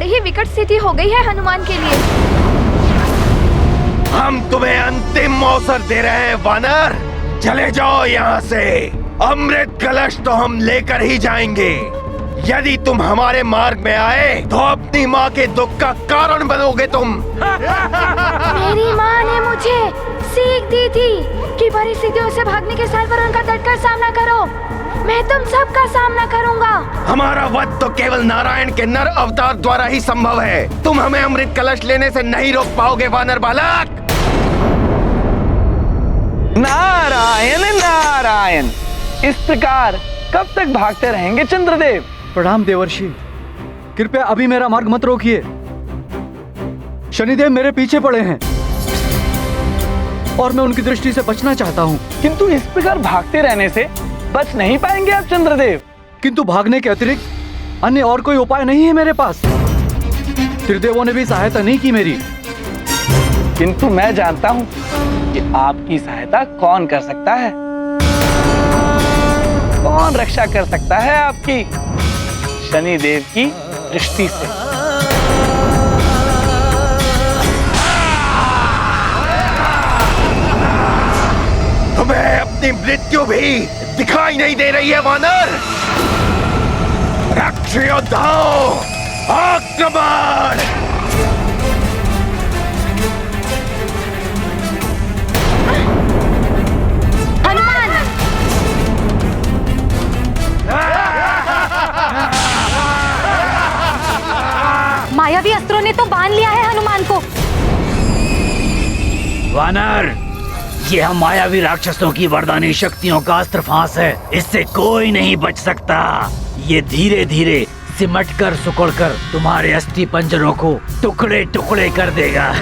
बड़ी ही विकट स्थिति हो गई है हनुमान के लिए। हम तुम्हें अंतिम अवसर दे रहे हैं वानर, चले जाओ यहाँ से। अमृत कलश तो हम लेकर ही जाएंगे। यदि तुम हमारे मार्ग में आए तो अपनी माँ के दुख का कारण बनोगे तुम। मेरी माँ ने मुझे सीख दी थी कि परिस्थितियों से भागने के साथ पर उनका डटकर सामना करो। मैं तुम सबका सामना करूंगा। हमारा वध तो केवल नारायण के नर अवतार द्वारा ही संभव है। तुम हमें अमृत कलश लेने से नहीं रोक पाओगे वानर बालक। नारायण नारायण, इस प्रकार कब तक भागते रहेंगे चंद्रदेव? प्रणाम देवर्षि, कृपया अभी मेरा मार्ग मत रोकिए। शनिदेव मेरे पीछे पड़े हैं और मैं उनकी दृष्टि से बचना चाहता हूँ। किंतु इस प्रकार भागते रहने से बच नहीं पाएंगे आप चंद्रदेव। किंतु भागने के अतिरिक्त अन्य और कोई उपाय नहीं है मेरे पास। त्रिदेवों ने भी सहायता नहीं की मेरी। किंतु मैं जानता हूँ कि आपकी सहायता कौन कर सकता है, कौन रक्षा कर सकता है आपकी शनिदेव की दृष्टि से। तुम्हें अपनी मृत्यु भी दिखाई नहीं दे रही है वानर। रक्षयोद्धाओ, आक्रमण! मायावी अस्त्रों ने तो बांध लिया है हनुमान को। वानर, ये हम मायावी राक्षसों की वरदानी शक्तियों का अस्त्र फांस है। इससे कोई नहीं बच सकता। ये धीरे धीरे सिमट कर सुकड़ कर तुम्हारे अस्थि पंजरों को टुकड़े टुकड़े कर देगा।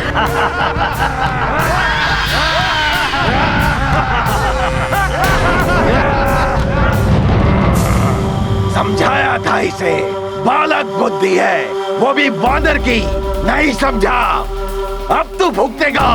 समझाया था इसे, बालक बुद्धि है, वो भी वानर की। नहीं समझा, अब तू भुगतेगा।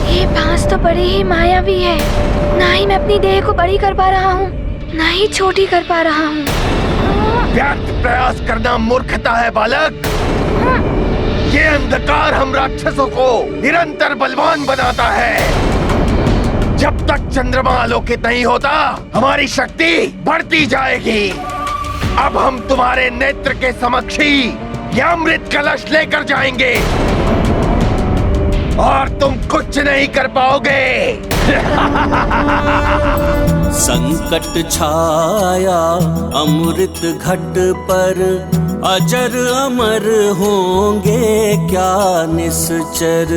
ये बांस तो बड़ी ही मायावी है। ना ही मैं अपनी देह को बड़ी कर पा रहा हूँ, ना ही छोटी कर पा रहा हूँ। व्यर्थ प्रयास करना मूर्खता है बालक। ये अंधकार हम राक्षसों को निरंतर बलवान बनाता है। जब तक चंद्रमा आलोकित नहीं होता, हमारी शक्ति बढ़ती जाएगी। अब हम तुम्हारे नेत्र के समक्ष ही ये अमृत कलश लेकर जाएंगे और तुम कुछ नहीं कर पाओगे। संकट छाया अमृत घट पर, अजर अमर होंगे क्या निश्चर।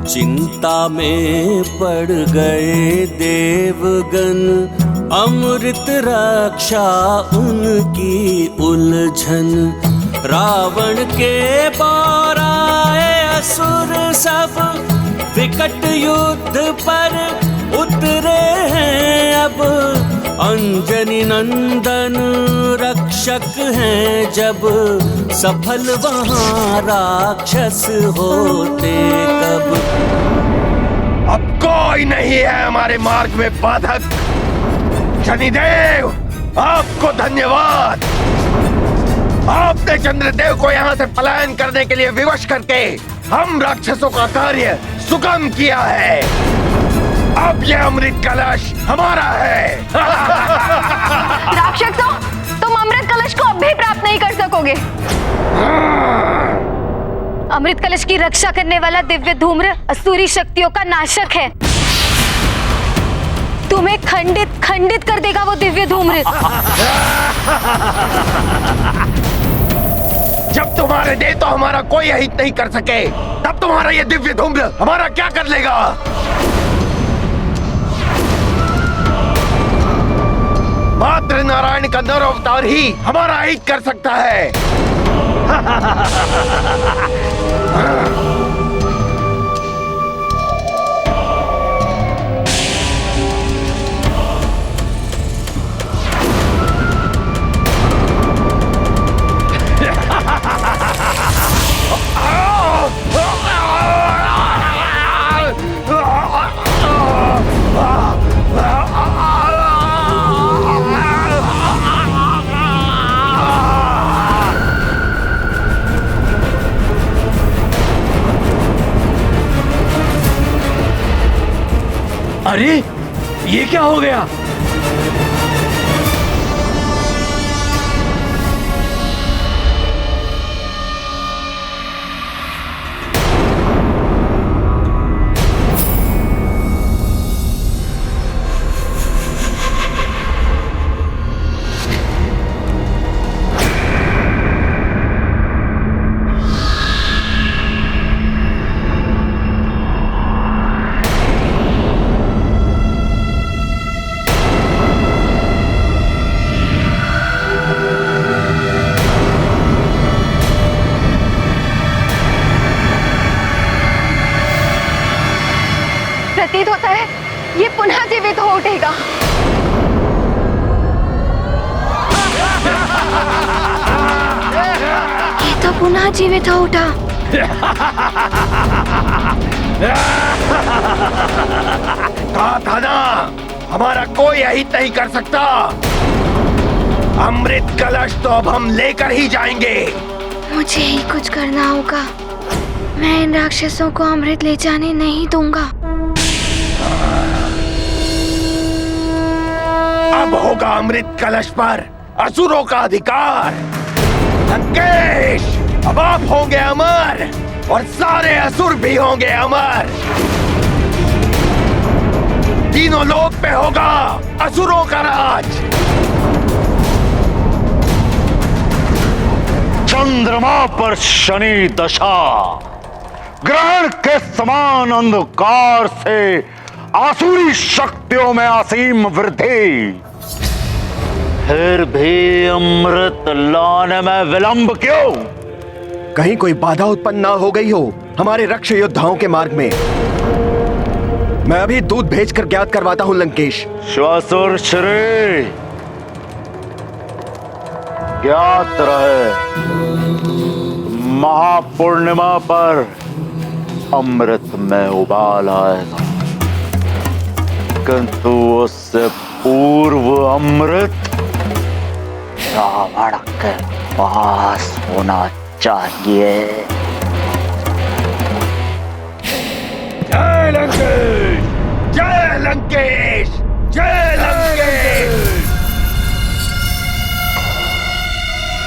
चिंता में पड़ गए देवगण, अमृत रक्षा उनकी उलझन। रावण के पौराए असुर सब, विकट युद्ध पर उतरे हैं अब। अंजनी नंदन रक्षक हैं जब, सफल वहाँ राक्षस होते कब। अब कोई नहीं है हमारे मार्ग में बाधक। शनिदेव, आपको धन्यवाद। आपने चंद्रदेव को यहाँ से पलायन करने के लिए विवश करके हम राक्षसों का कार्य सुगम किया है। अब यह अमृत कलश हमारा है। राक्षसों, तुम अमृत कलश को अब भी प्राप्त नहीं कर सकोगे। अमृत कलश की रक्षा करने वाला दिव्य धूम्र असुरी शक्तियों का नाशक है। तुम्हें खंडित खंडित कर देगा वो दिव्य धूम्र। जब तुम्हारे दे तो हमारा कोई अहित नहीं कर सके, तब तुम्हारा ये दिव्य धूम्र हमारा क्या कर लेगा? मात्र नारायण का नर अवतार ही हमारा अहित कर सकता है। अरे ये क्या हो गया? प्रतीत होता है ये पुनः जीवित हो उठेगा। ये तो पुनः जीवित हो उठा। कहा था ना, हमारा कोई अहित नहीं कर सकता। अमृत कलश तो अब हम लेकर ही जाएंगे। मुझे ही कुछ करना होगा। मैं इन राक्षसों को अमृत ले जाने नहीं दूंगा। अब होगा अमृत कलश पर असुरों का अधिकार। लंकेश, अब आप होंगे अमर और सारे असुर भी होंगे अमर। तीनों लोक पे होगा असुरों का राज। चंद्रमा पर शनि दशा, ग्रहण के समान अंधकार से आसुरी शक्तियों में असीम वृद्धि। फिर भी अमृत लाने में विलंब क्यों? कहीं कोई बाधा उत्पन्न ना हो गई हो हमारे रक्ष योद्धाओं के मार्ग में। मैं अभी दूध भेजकर ज्ञात करवाता हूं लंकेश। श्वासुर श्री ज्ञात रहे, महापूर्णिमा पर अमृत में उबाल आएगा, किंतु उससे पूर्व अमृत रावण के पास होना चाहिए। जय लंकेश, जय लंकेश, जय लंकेश।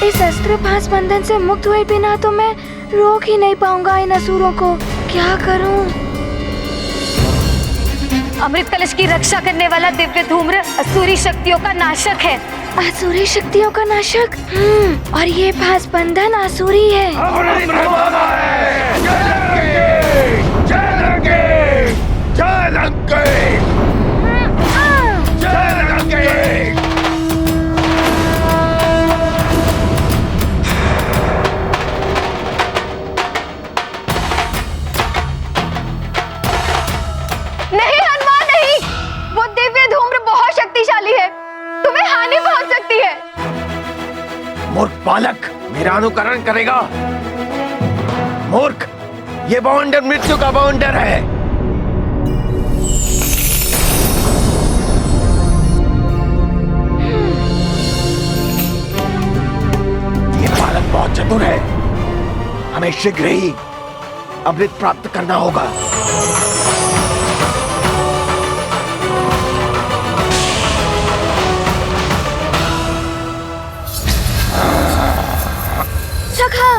इस अस्त्र पास बंधन से मुक्त हुए बिना तो मैं रोक ही नहीं पाऊंगा इन असुरों को। क्या करूं? अमृत कलश की रक्षा करने वाला दिव्य धूम्र असुरी शक्तियों का नाशक है। असुरी शक्तियों का नाशक? और ये पास बंधन असुरी है। जय लंकेश, जय लंकेश, जय लंकेश, जय लंकेश। नहीं हनुमान, नहीं, वो दिव्य धूम्र बहुत शक्तिशाली है, तुम्हें हानि पहुंच सकती है। मूर्ख बालक, मेरा अनुकरण करेगा। मूर्ख, ये बाउंडर मृत्यु का बाउंडर है। ये बालक बहुत चतुर है। हमें शीघ्र ही अमृत प्राप्त करना होगा। सखा,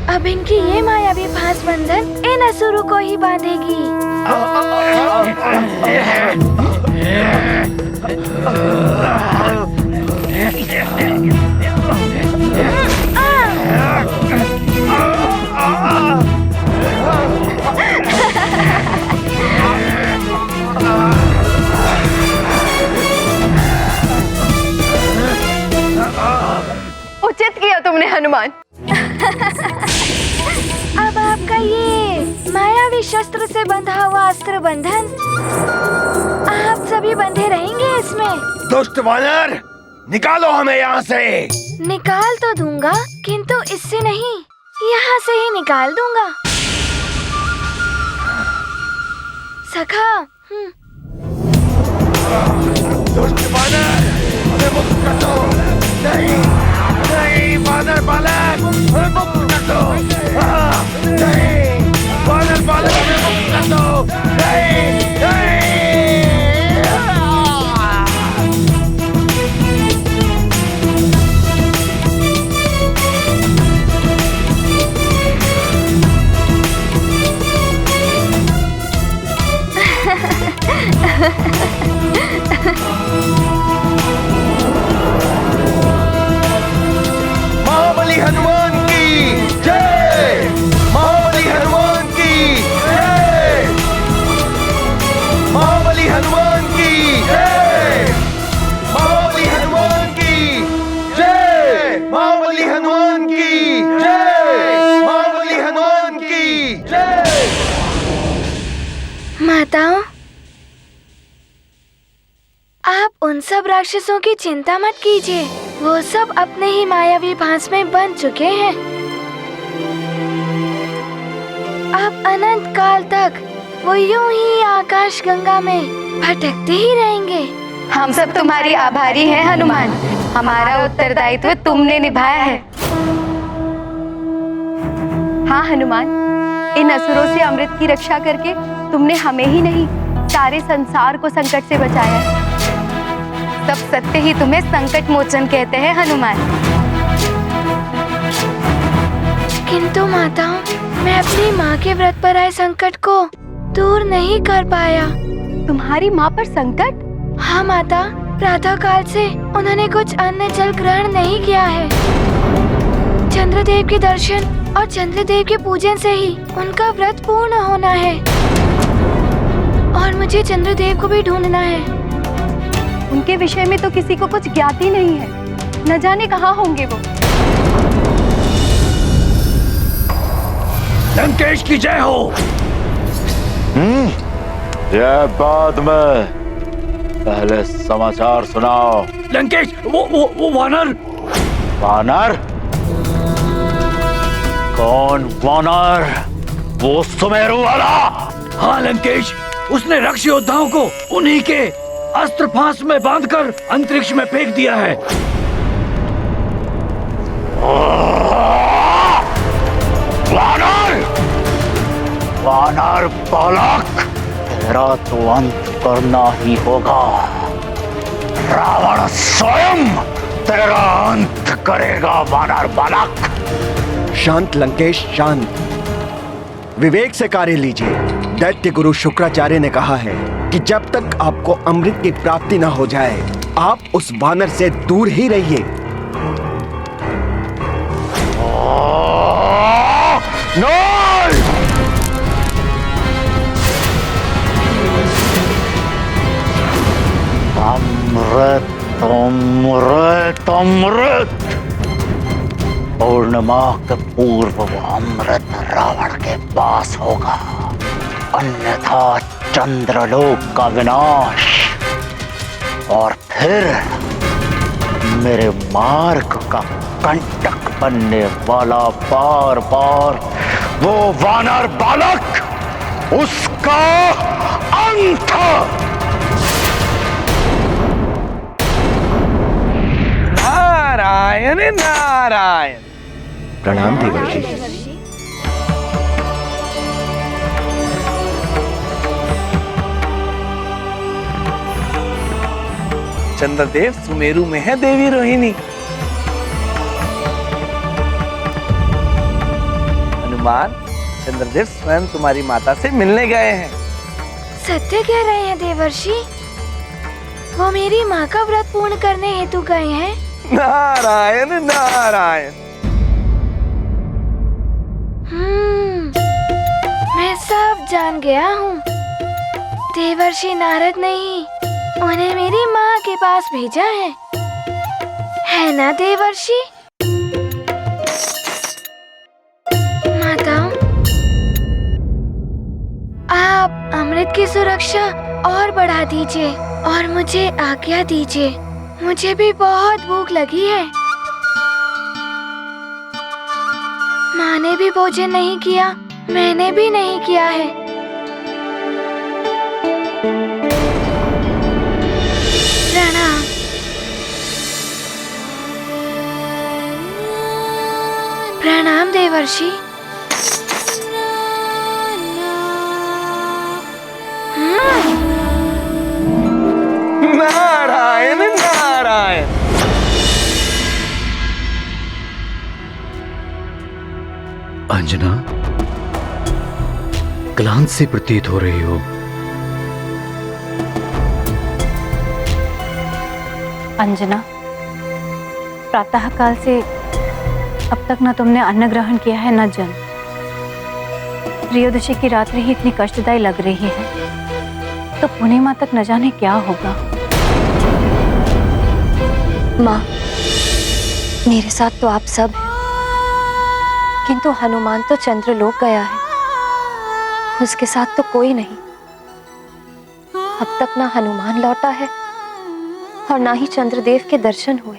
अब इनकी ये मायावी फांस बंधन इन असुरों को ही बांधेगी। उचित किया तुमने हनुमान। अब आपका ये मायावी शस्त्र से बंधा हुआ अस्त्र बंधन, आप सभी बंधे रहेंगे इसमें। दुष्ट वानर, निकालो हमें यहाँ से। निकाल तो दूंगा, किंतु इससे नहीं, यहाँ से ही निकाल दूंगा। सखा, दुष्ट बानर, हमें मुक्त कर दो। नहीं, नहीं बानर बालक, हमें मुक्त कर दो। नहीं, बानर बालक, हमें मुक्त कर दो। नहीं, नहीं। महाबली हनुमान की जय। महाबली हनुमान की जय। महाबली हनुमान की जय। महाबली हनुमान की जय। महाबली हनुमान की जय। महाबली हनुमान की जय। माताओं, आप उन सब राक्षसों की चिंता मत कीजिए, वो सब अपने ही मायावी भांस में बंध चुके हैं। अब अनंत काल तक वो यूं ही आकाश गंगा में भटकते ही रहेंगे। हम सब तुम्हारी आभारी हैं हनुमान। हमारा उत्तरदायित्व तुमने निभाया है। हाँ हनुमान, इन असुरों से अमृत की रक्षा करके तुमने हमें ही नहीं, सारे संसार को संकट से बचाया है। सब सत्य ही तुम्हें संकट मोचन कहते हैं हनुमान। किंतु माताओं, मैं अपनी माँ के व्रत पर आए संकट को दूर नहीं कर पाया। तुम्हारी माँ पर संकट? हाँ माता, प्रातः काल से उन्होंने कुछ अन्न जल ग्रहण नहीं किया है। चंद्रदेव के दर्शन और चंद्रदेव के पूजन से ही उनका व्रत पूर्ण होना है, और मुझे चंद्रदेव को भी ढूंढना है। उनके विषय में तो किसी को कुछ ज्ञात ही नहीं है, न जाने कहाँ होंगे वो। लंकेश की जय हो। जय बाद में, पहले समाचार सुनाओ। लंकेश, वो वानर। वानर? कौन वानर? वो सुमेरु वाला? हाँ लंकेश, उसने रक्ष योद्धाओं को उन्हीं के अस्त्र फांस में बांधकर अंतरिक्ष में फेंक दिया है। वानर! वानर बालक, तेरा तो अंत करना ही होगा। रावण स्वयं तेरा अंत करेगा वानर बालक। शांत लंकेश, शांत। विवेक से कार्य लीजिए। दैत्य गुरु शुक्राचार्य ने कहा है कि जब तक आपको अमृत की प्राप्ति न हो जाए, आप उस वानर से दूर ही रहिए। नहीं! अमृत, अमृत, अमृत। पूर्णिमा के पूर्व वो अमृत रावण के पास होगा, अन्यथा चंद्रलोक का विनाश। और फिर मेरे मार्ग का कंटक बनने वाला बार बार वो वानर बालक, उसका अंत। नारायण नारायण। प्रणाम देवर्षि। चंद्रदेव सुमेरु में है देवी रोहिणी। हनुमान, चंद्रदेव स्वयं तुम्हारी माता से मिलने गए हैं। सत्य कह रहे हैं देवर्षि? वो मेरी माँ का व्रत पूर्ण करने हेतु गए हैं। नारायण नारायण। मैं सब जान गया हूँ। देवर्षि नारद ने ही उन्हें मेरी माँ के पास भेजा है ना देवर्षि? माताओं, आप अमृत की सुरक्षा और बढ़ा दीजिए और मुझे आज्ञा दीजिए। मुझे भी बहुत भूख लगी है। माँ ने भी भोजन नहीं किया, मैंने भी नहीं किया है। प्रणाम। प्रणाम देवर्षि। नारायण नारायण। अंजना, क्लांत सी प्रतीत हो रही हो। अंजना, प्रातःकाल से अब तक न तुमने अन्न ग्रहण किया है न जल। त्रयोदशी की रात्रि ही इतनी कष्टदायी लग रही है, तो पूर्णिमा तक न जाने क्या होगा। माँ, मेरे साथ तो आप सब हैं, किंतु हनुमान तो चंद्रलोक गया है, उसके साथ तो कोई नहीं। अब तक ना हनुमान लौटा है और ना ही चंद्रदेव के दर्शन हुए।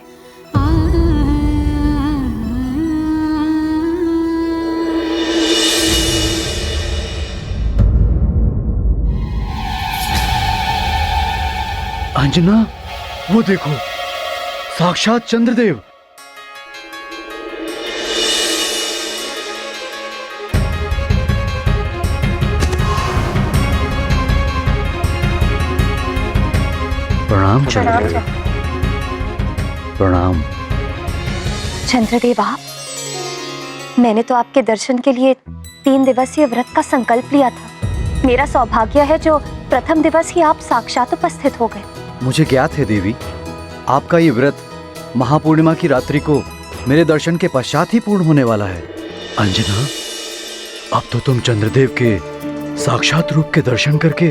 अंजना, वो देखो, साक्षात चंद्रदेव। प्रणाम चंद्रदेव। प्रणाम। चंद्रदेव आप, मैंने तो आपके दर्शन के लिए 3 दिवसीय व्रत का संकल्प लिया था। मेरा सौभाग्य है जो प्रथम दिवस ही आप साक्षात उपस्थित हो गए। मुझे ज्ञात है देवी, आपका ये व्रत महापूर्णिमा की रात्रि को मेरे दर्शन के पश्चात ही पूर्ण होने वाला है। अंजना, अब तो तुम चंद्रदेव के साक्षात रूप के दर्शन करके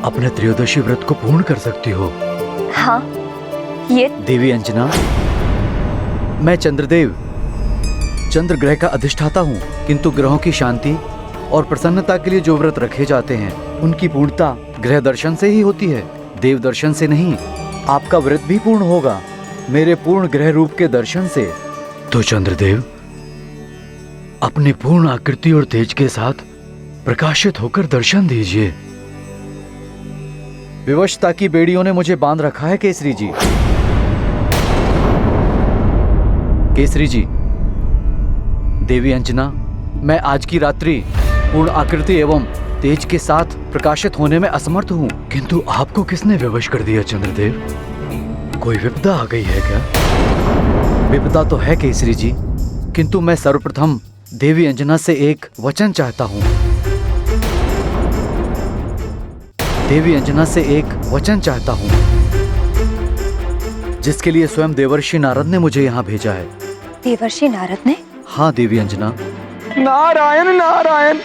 अपने त्रयोदशी व्रत को पूर्ण कर सकती हो। हाँ, ये देवी अंजना, मैं चंद्रदेव चंद्र ग्रह का अधिष्ठाता हूँ, किंतु ग्रहों की शांति और प्रसन्नता के लिए जो व्रत रखे जाते हैं उनकी पूर्णता ग्रह दर्शन से ही होती है, देव दर्शन से नहीं। आपका व्रत भी पूर्ण होगा मेरे पूर्ण ग्रह रूप के दर्शन से। तो चंद्रदेव अपनी पूर्ण आकृति और तेज के साथ प्रकाशित होकर दर्शन दीजिए। विवशता की बेड़ियों ने मुझे बांध रखा है केसरी जी। केसरी जी, देवी अंजना, मैं आज की रात्रि पूर्ण आकृति एवं तेज के साथ प्रकाशित होने में असमर्थ हूँ, किंतु आपको किसने विवश कर दिया चंद्रदेव? कोई विपदा आ गई है क्या? विपदा तो है केसरी जी, किंतु मैं सर्वप्रथम देवी अंजना से एक वचन चाहता हूँ। देवी अंजना से एक वचन चाहता हूँ, जिसके लिए स्वयं देवर्षि नारद ने मुझे यहाँ भेजा है। देवर्षि नारद ने? हाँ देवी अंजना। नारायण नारायण।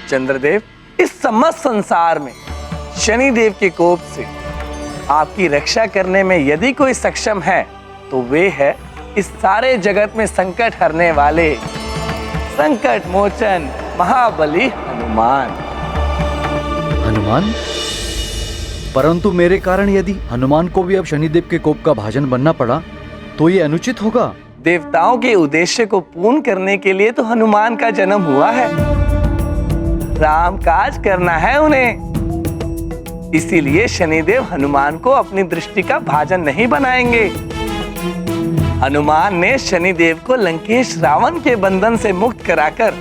चंद्रदेव, इस समस्त संसार में शनिदेव के कोप से आपकी रक्षा करने में यदि कोई सक्षम है तो वे है इस सारे जगत में संकट हरने वाले संकट मोचन महाबली हनुमान। हनुमान? परंतु मेरे कारण यदि हनुमान को भी अब शनिदेव के कोप का भाजन बनना पड़ा तो ये अनुचित होगा। देवताओं के उद्देश्य को पूर्ण करने के लिए तो हनुमान का जन्म हुआ है। राम काज करना है उन्हें, इसीलिए शनिदेव हनुमान को अपनी दृष्टि का भाजन नहीं बनाएंगे। हनुमान ने शनिदेव को लंकेश रावण के बंधन से मुक्त कराकर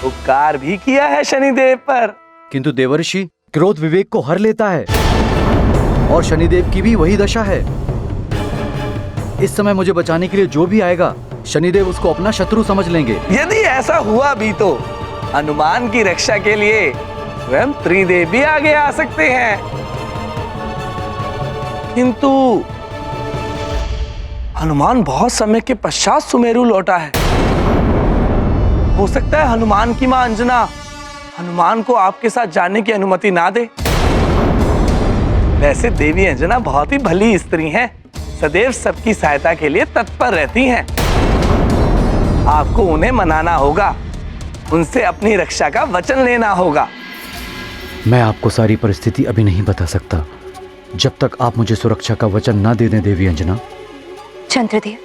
उपकार भी किया है शनिदेव पर। किंतु देवर्षि, क्रोध विवेक को हर लेता है और शनिदेव की भी वही दशा है। इस समय मुझे बचाने के लिए जो भी आएगा शनिदेव उसको अपना शत्रु समझ लेंगे। यदि ऐसा हुआ भी तो हनुमान की रक्षा के लिए स्वयं त्रिदेव भी आगे आ सकते हैं, किंतु हनुमान बहुत समय के पश्चात सुमेरु लौटा है। हो सकता है हनुमान की मां अंजना हनुमान को आपके साथ जाने की अनुमति ना दे। वैसे देवी अंजना बहुत ही भली स्त्री हैं, सदैव सबकी सहायता के लिए तत्पर रहती हैं। आपको उन्हें मनाना होगा, उनसे अपनी रक्षा का वचन लेना होगा। मैं आपको सारी परिस्थिति अभी नहीं बता सकता, जब तक आप मुझे सुरक्षा का वचन ना दे दें देवी अंजना। चंद्रदेव,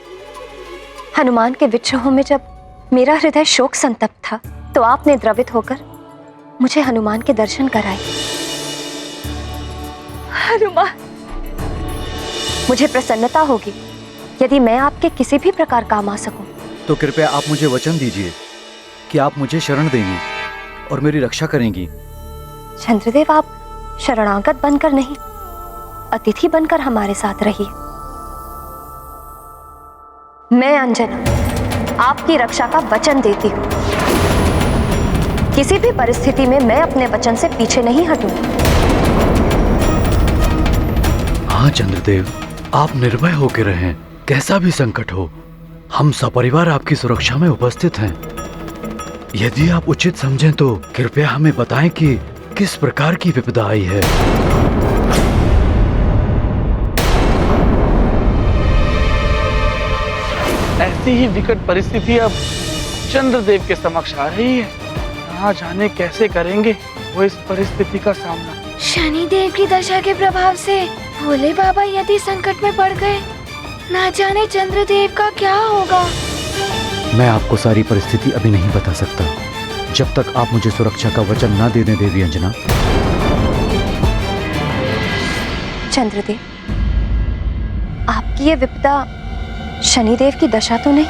हनुमान के विद्रोह में जब मेरा हृदय शोक संतप्त था तो आपने द्रवित होकर मुझे हनुमान के दर्शन कराए। हनुमान, मुझे प्रसन्नता होगी यदि मैं आपके किसी भी प्रकार काम आ सकूं। तो कृपया आप मुझे वचन दीजिए कि आप मुझे शरण देंगी और मेरी रक्षा करेंगी। चंद्रदेव, आप शरणागत बनकर नहीं, अतिथि बनकर हमारे साथ रहिए। मैं अंजना आपकी रक्षा का वचन देती हूँ। किसी भी परिस्थिति में मैं अपने वचन से पीछे नहीं हटूंगी। हाँ चंद्रदेव, आप निर्भय होकर रहें। कैसा भी संकट हो, हम सपरिवार आपकी सुरक्षा में उपस्थित हैं। यदि आप उचित समझें तो कृपया हमें बताएं कि किस प्रकार की विपदा आई है। ऐसी ही विकट परिस्थिति अब चंद्रदेव के समक्ष आ रही है। ना जाने कैसे करेंगे वो इस परिस्थिति का सामना। शनिदेव की दशा के प्रभाव से भोले बाबा यदि संकट में पड़ गए, ना जाने चंद्रदेव का क्या होगा। मैं आपको सारी परिस्थिति अभी नहीं बता सकता जब तक आप मुझे सुरक्षा का वचन ना दे दें देवी अंजना। चंद्रदेव, आपकी ये विपदा शनिदेव की दशा तो नहीं?